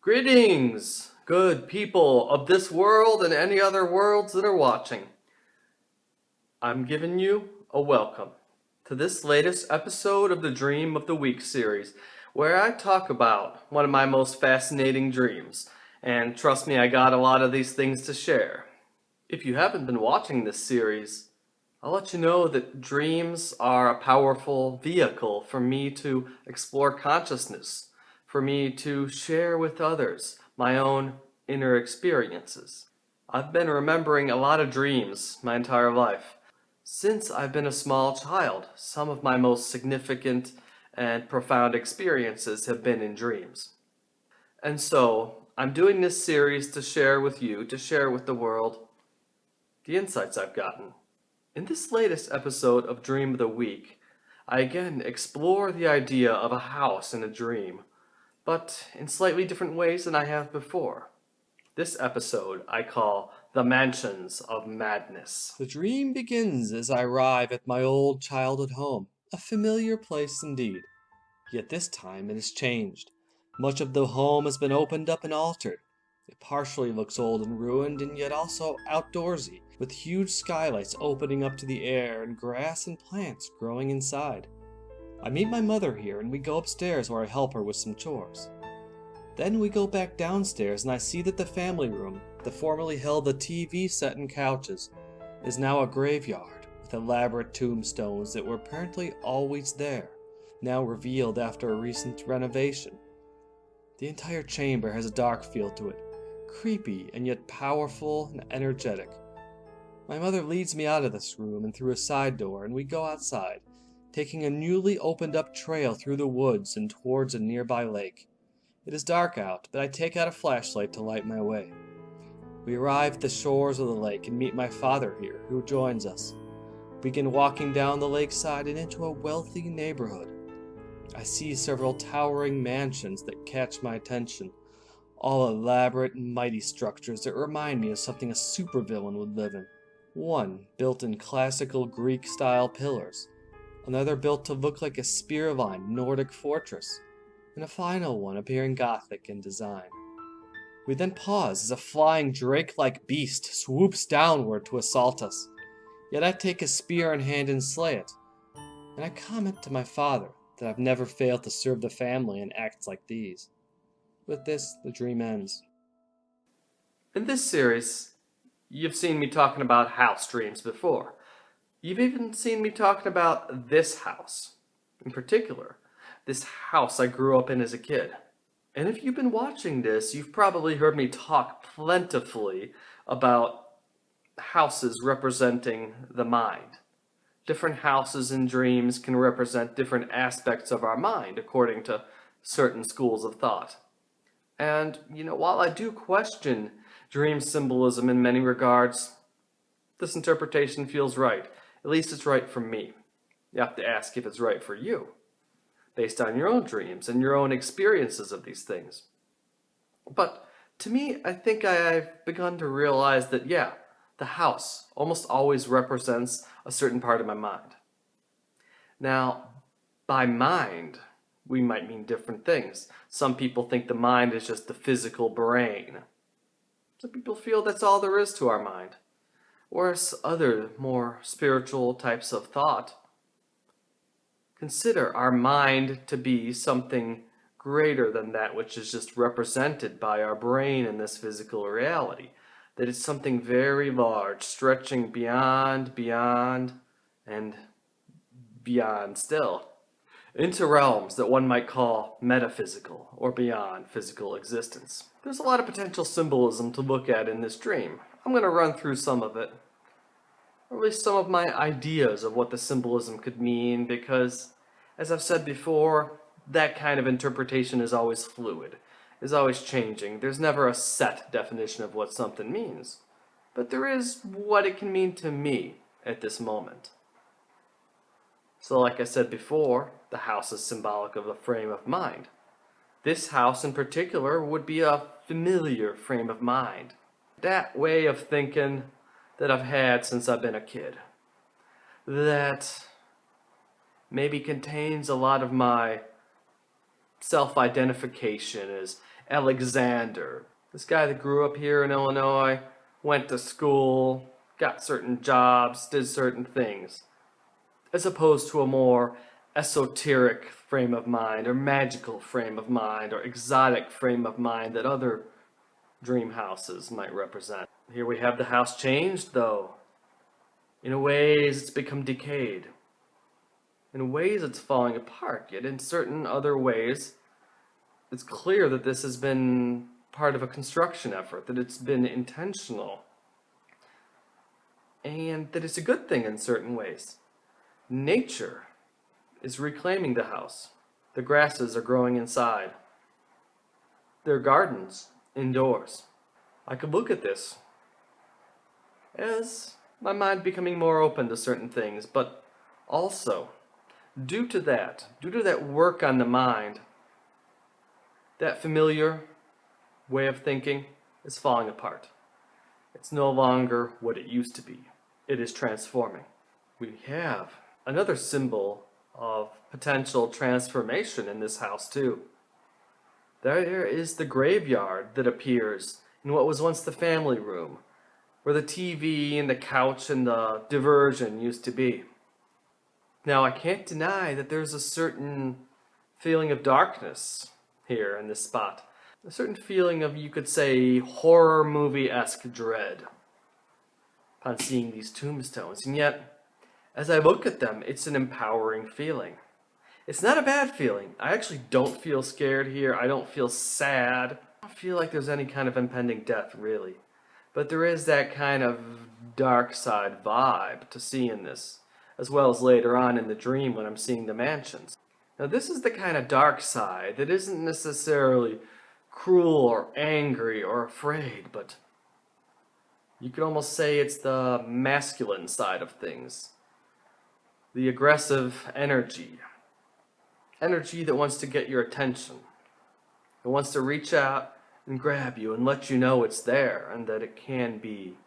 Greetings, good people of this world and any other worlds that are watching. I'm giving you a welcome to this latest episode of the Dream of the Week series, where I talk about one of my most fascinating dreams. And trust me, I got a lot of these things to share. If you haven't been watching this series, I'll let you know that dreams are a powerful vehicle for me to explore consciousness, for me to share with others my own inner experiences. I've been remembering a lot of dreams my entire life. Since I've been a small child, some of my most significant and profound experiences have been in dreams. And so, I'm doing this series to share with you, to share with the world, the insights I've gotten. In this latest episode of Dream of the Week, I again explore the idea of a house in a dream, but in slightly different ways than I have before. This episode I call The Mansions of Madness. The dream begins as I arrive at my old childhood home, a familiar place indeed. Yet this time it has changed. Much of the home has been opened up and altered. It partially looks old and ruined, and yet also outdoorsy, with huge skylights opening up to the air and grass and plants growing inside. I meet my mother here, and we go upstairs where I help her with some chores. Then we go back downstairs, and I see that the family room, that formerly held the TV set and couches, is now a graveyard with elaborate tombstones that were apparently always there, now revealed after a recent renovation. The entire chamber has a dark feel to it, creepy and yet powerful and energetic. My mother leads me out of this room and through a side door, and we go outside, taking a newly opened up trail through the woods and towards a nearby lake. It is dark out, but I take out a flashlight to light my way. We arrive at the shores of the lake and meet my father here, who joins us. We begin walking down the lakeside and into a wealthy neighborhood. I see several towering mansions that catch my attention, all elaborate and mighty structures that remind me of something a supervillain would live in. One built in classical Greek-style pillars, another built to look like a spear-lined Nordic fortress, and a final one appearing Gothic in design. We then pause as a flying drake-like beast swoops downward to assault us. Yet I take a spear in hand and slay it, and I comment to my father that I've never failed to serve the family in acts like these. With this, the dream ends. In this series, you've seen me talking about house dreams before. You've even seen me talking about this house. In particular, this house I grew up in as a kid. And if you've been watching this, you've probably heard me talk plentifully about houses representing the mind. Different houses in dreams can represent different aspects of our mind, according to certain schools of thought. And, while I do question dream symbolism in many regards, this interpretation feels right. At least it's right for me. You have to ask if it's right for you, based on your own dreams and your own experiences of these things. But to me, I think I've begun to realize that, the house almost always represents a certain part of my mind. Now, by mind, we might mean different things. Some people think the mind is just the physical brain. Some people feel that's all there is to our mind. Whereas other, more spiritual types of thought consider our mind to be something greater than that which is just represented by our brain in this physical reality. That it's something very large, stretching beyond, and beyond still, into realms that one might call metaphysical or beyond physical existence. There's a lot of potential symbolism to look at in this dream. I'm going to run through some of it, or at least some of my ideas of what the symbolism could mean, because, as I've said before, that kind of interpretation is always fluid, is always changing. There's never a set definition of what something means, but there is what it can mean to me at this moment. So like I said before, the house is symbolic of a frame of mind. This house in particular would be a familiar frame of mind. That way of thinking that I've had since I've been a kid. That maybe contains a lot of my self-identification as Alexander. This guy that grew up here in Illinois, went to school, got certain jobs, did certain things, as opposed to a more esoteric frame of mind, or magical frame of mind, or exotic frame of mind that other dream houses might represent. Here we have the house changed, though. In ways, it's become decayed. In ways, it's falling apart, yet in certain other ways, it's clear that this has been part of a construction effort, that it's been intentional, and that it's a good thing in certain ways. Nature is reclaiming the house. The grasses are growing inside. There are gardens indoors. I could look at this as my mind becoming more open to certain things, but also, due to that work on the mind, that familiar way of thinking is falling apart. It's no longer what it used to be. It is transforming. We have another symbol of potential transformation in this house too. There is the graveyard that appears in what was once the family room, where the TV and the couch and the diversion used to be. Now, I can't deny that there's a certain feeling of darkness here in this spot. A certain feeling of, you could say, horror movie-esque dread upon seeing these tombstones. And yet, as I look at them, it's an empowering feeling. It's not a bad feeling. I actually don't feel scared here. I don't feel sad. I don't feel like there's any kind of impending death, really. But there is that kind of dark side vibe to see in this, as well as later on in the dream when I'm seeing the mansions. Now, this is the kind of dark side that isn't necessarily cruel or angry or afraid, but you could almost say it's the masculine side of things. The aggressive energy. Energy that wants to get your attention. It wants to reach out and grab you and let you know it's there and that it can be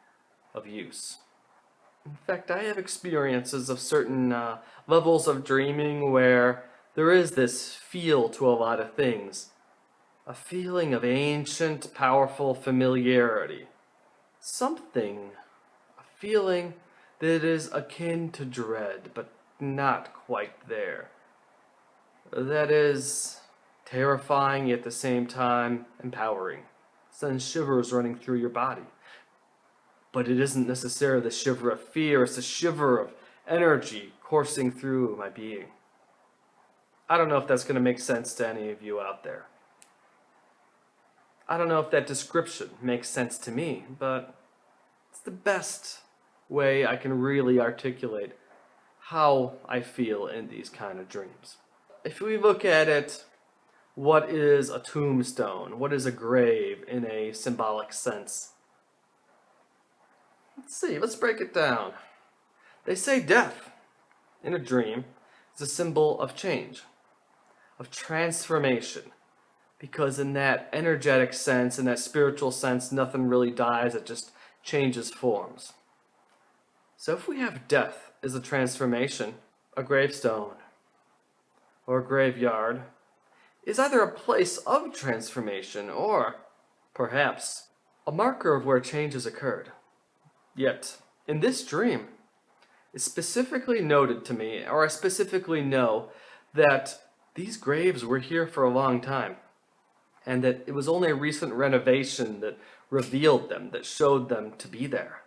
of use. In fact, I have experiences of certain levels of dreaming where there is this feel to a lot of things. A feeling of ancient, powerful familiarity. A feeling that is akin to dread, but not quite there. That is terrifying, yet at the same time empowering. Sends shivers running through your body. But it isn't necessarily the shiver of fear, it's a shiver of energy coursing through my being. I don't know if that's going to make sense to any of you out there. I don't know if that description makes sense to me, but it's the best way I can really articulate how I feel in these kind of dreams. If we look at it, what is a tombstone? What is a grave in a symbolic sense? Let's break it down. They say death in a dream is a symbol of change, of transformation. Because in that energetic sense, in that spiritual sense, nothing really dies, it just changes forms. So if we have death as a transformation, a gravestone or a graveyard is either a place of transformation or, perhaps, a marker of where change has occurred. Yet, in this dream, it's specifically noted to me, or I specifically know, that these graves were here for a long time. And that it was only a recent renovation that revealed them, that showed them to be there.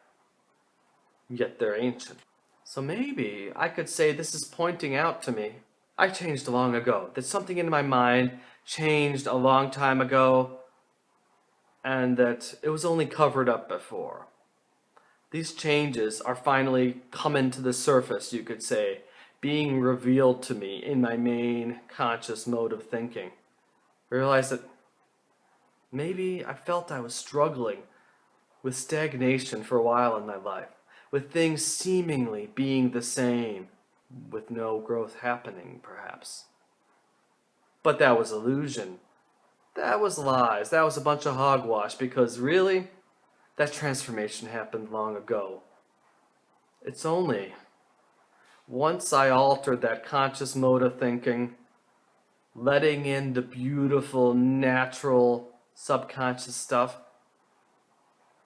Yet they're ancient. So maybe I could say this is pointing out to me, I changed long ago, that something in my mind changed a long time ago, and that it was only covered up before. These changes are finally coming to the surface, you could say, being revealed to me in my main conscious mode of thinking. I realized that maybe I felt I was struggling with stagnation for a while in my life, with things seemingly being the same, with no growth happening, perhaps. But that was illusion. That was lies. That was a bunch of hogwash, because really, that transformation happened long ago. It's only once I altered that conscious mode of thinking, letting in the beautiful, natural subconscious stuff,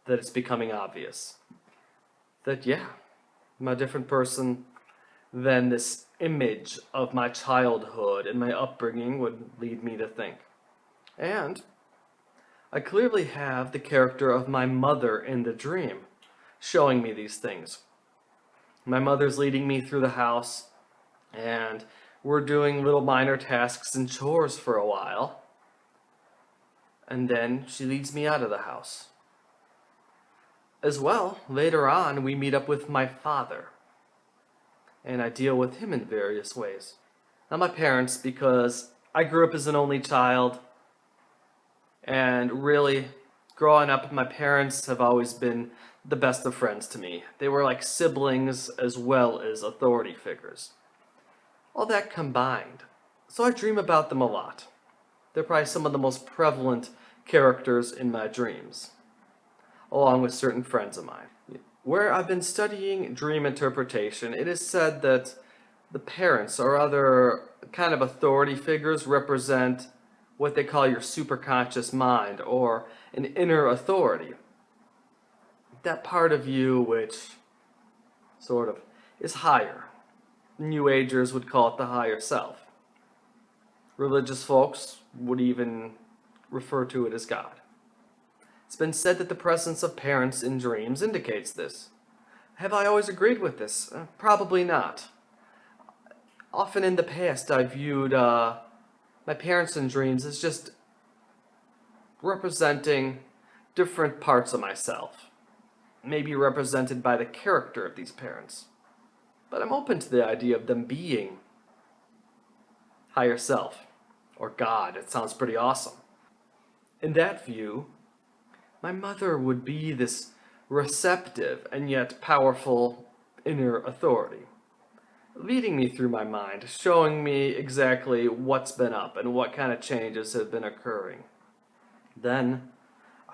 that it's becoming obvious. That, yeah, I'm a different person than this image of my childhood and my upbringing would lead me to think. And I clearly have the character of my mother in the dream, showing me these things. My mother's leading me through the house, and we're doing little minor tasks and chores for a while. And then she leads me out of the house. As well, later on, we meet up with my father, and I deal with him in various ways. Not my parents, because I grew up as an only child, and really, growing up, my parents have always been the best of friends to me. They were like siblings as well as authority figures. All that combined. So I dream about them a lot. They're probably some of the most prevalent characters in my dreams, along with certain friends of mine. Where I've been studying dream interpretation, it is said that the parents or other kind of authority figures represent what they call your superconscious mind, or an inner authority. That part of you which sort of is higher. New Agers would call it the higher self. Religious folks would even refer to it as God. It's been said that the presence of parents in dreams indicates this. Have I always agreed with this? Probably not. Often in the past I viewed my parents in dreams as just representing different parts of myself, maybe represented by the character of these parents. But I'm open to the idea of them being higher self, or God. It sounds pretty awesome. In that view, my mother would be this receptive and yet powerful inner authority, leading me through my mind, showing me exactly what's been up and what kind of changes have been occurring. Then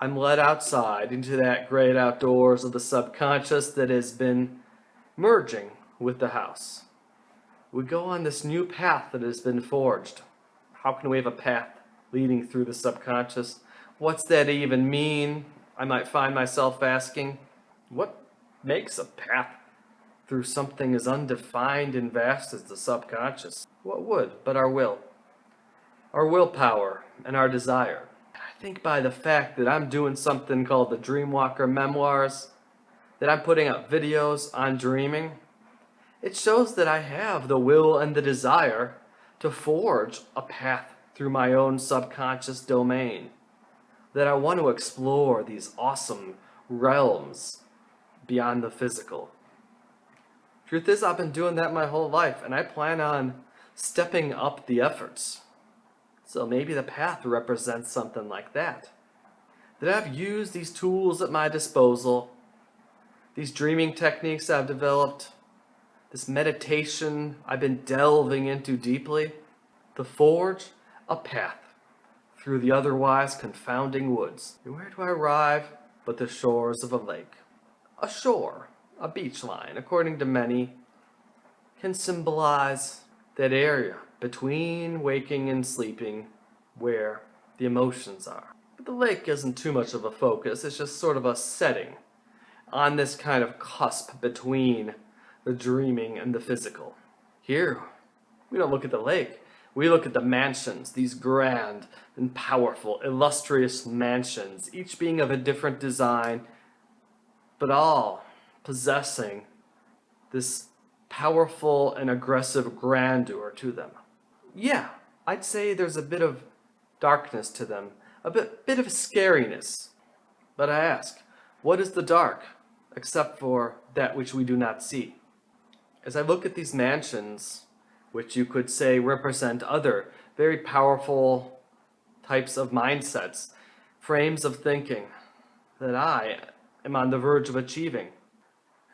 I'm led outside into that great outdoors of the subconscious that has been merging with the house. We go on this new path that has been forged. How can we have a path leading through the subconscious? What's that even mean? I might find myself asking, what makes a path through something as undefined and vast as the subconscious? What would but our will? Our willpower and our desire. I think by the fact that I'm doing something called the Dreamwalker Memoirs, that I'm putting up videos on dreaming, it shows that I have the will and the desire to forge a path through my own subconscious domain, that I want to explore these awesome realms beyond the physical. Truth is, I've been doing that my whole life, and I plan on stepping up the efforts. So maybe the path represents something like that. That I've used these tools at my disposal, these dreaming techniques I've developed, this meditation I've been delving into deeply, to forge a path through the otherwise confounding woods. And where do I arrive but the shores of a lake? A shore, a beach line, according to many, can symbolize that area between waking and sleeping where the emotions are. But the lake isn't too much of a focus, it's just sort of a setting on this kind of cusp between the dreaming and the physical. Here, we don't look at the lake, we look at the mansions, these grand and powerful, illustrious mansions, each being of a different design, but all possessing this powerful and aggressive grandeur to them. Yeah, I'd say there's a bit of darkness to them, a bit of scariness. But I ask, what is the dark, except for that which we do not see? As I look at these mansions, which you could say represent other very powerful types of mindsets, frames of thinking, that I am on the verge of achieving.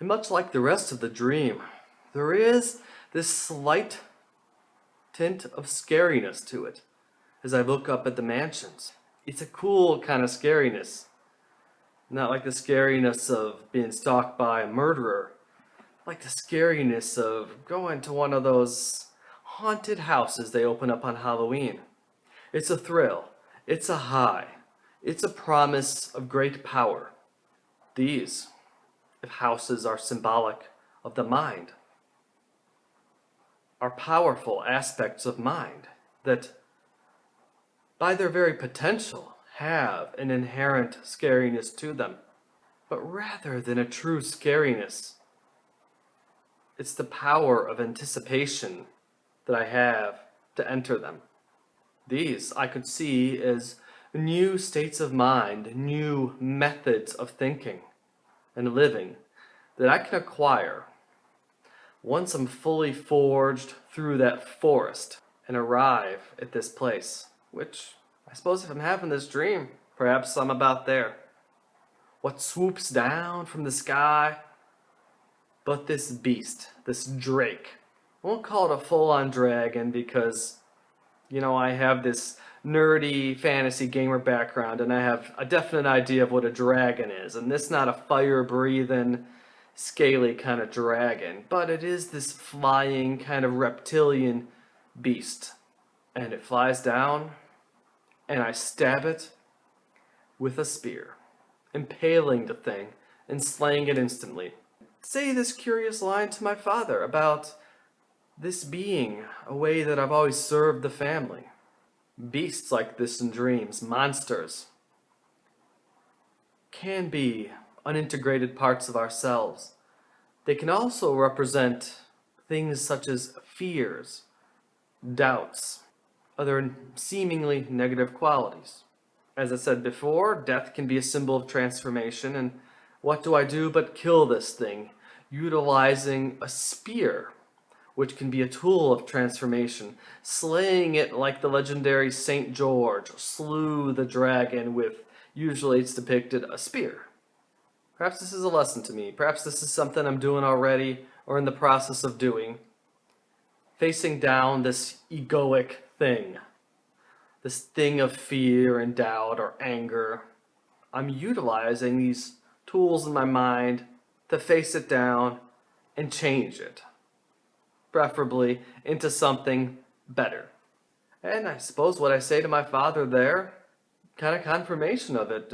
And much like the rest of the dream, there is this slight tint of scariness to it as I look up at the mansions. It's a cool kind of scariness. Not like the scariness of being stalked by a murderer. Like the scariness of going to one of those haunted houses they open up on Halloween. It's a thrill. It's a high. It's a promise of great power. These, if houses are symbolic of the mind, are powerful aspects of mind that, by their very potential, have an inherent scariness to them. But rather than a true scariness, it's the power of anticipation that I have to enter them. These I could see as new states of mind, new methods of thinking and living that I can acquire once I'm fully forged through that forest and arrive at this place, which I suppose if I'm having this dream, perhaps I'm about there. What swoops down from the sky but this beast, this drake? I won't call it a full-on dragon because, I have this nerdy fantasy gamer background and I have a definite idea of what a dragon is. And this is not a fire-breathing, scaly kind of dragon, but it is this flying kind of reptilian beast. And it flies down and I stab it with a spear, impaling the thing and slaying it instantly. Say this curious line to my father about this being a way that I've always served the family. Beasts like this in dreams, monsters, can be unintegrated parts of ourselves. They can also represent things such as fears, doubts, other seemingly negative qualities. As I said before, death can be a symbol of transformation, and what do I do but kill this thing, utilizing a spear, which can be a tool of transformation, slaying it like the legendary Saint George slew the dragon with, usually it's depicted, a spear. Perhaps this is a lesson to me. Perhaps this is something I'm doing already or in the process of doing. Facing down this egoic thing, this thing of fear and doubt or anger. I'm utilizing these tools in my mind to face it down and change it, preferably into something better. And I suppose what I say to my father there, kind of confirmation of it.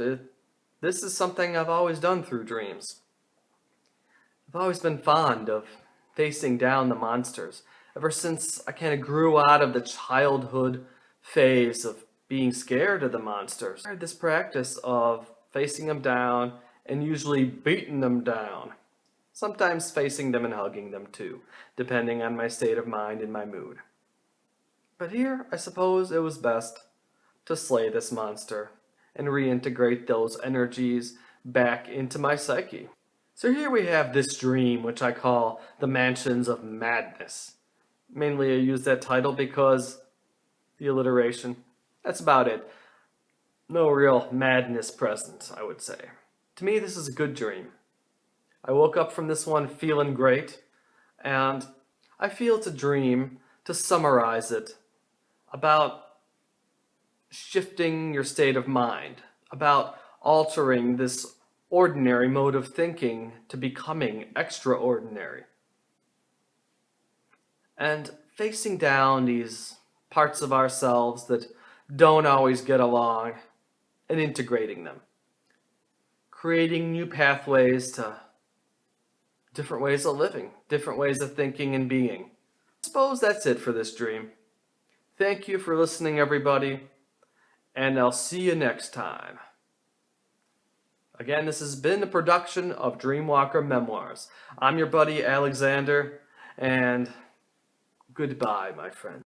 This is something I've always done through dreams. I've always been fond of facing down the monsters, ever since I kind of grew out of the childhood phase of being scared of the monsters. I had this practice of facing them down and usually beating them down. Sometimes facing them and hugging them too, depending on my state of mind and my mood. But here, I suppose it was best to slay this monster and reintegrate those energies back into my psyche. So here we have this dream, which I call the Mansions of Madness. Mainly I use that title because the alliteration. That's about it. No real madness present, I would say. To me, this is a good dream. I woke up from this one feeling great, and I feel it's a dream, to summarize it, about shifting your state of mind, about altering this ordinary mode of thinking to becoming extraordinary. And facing down these parts of ourselves that don't always get along and integrating them. Creating new pathways to different ways of living, different ways of thinking and being. I suppose that's it for this dream. Thank you for listening, everybody, and I'll see you next time. Again, this has been a production of Dreamwalker Memoirs. I'm your buddy Alexander, and goodbye, my friend.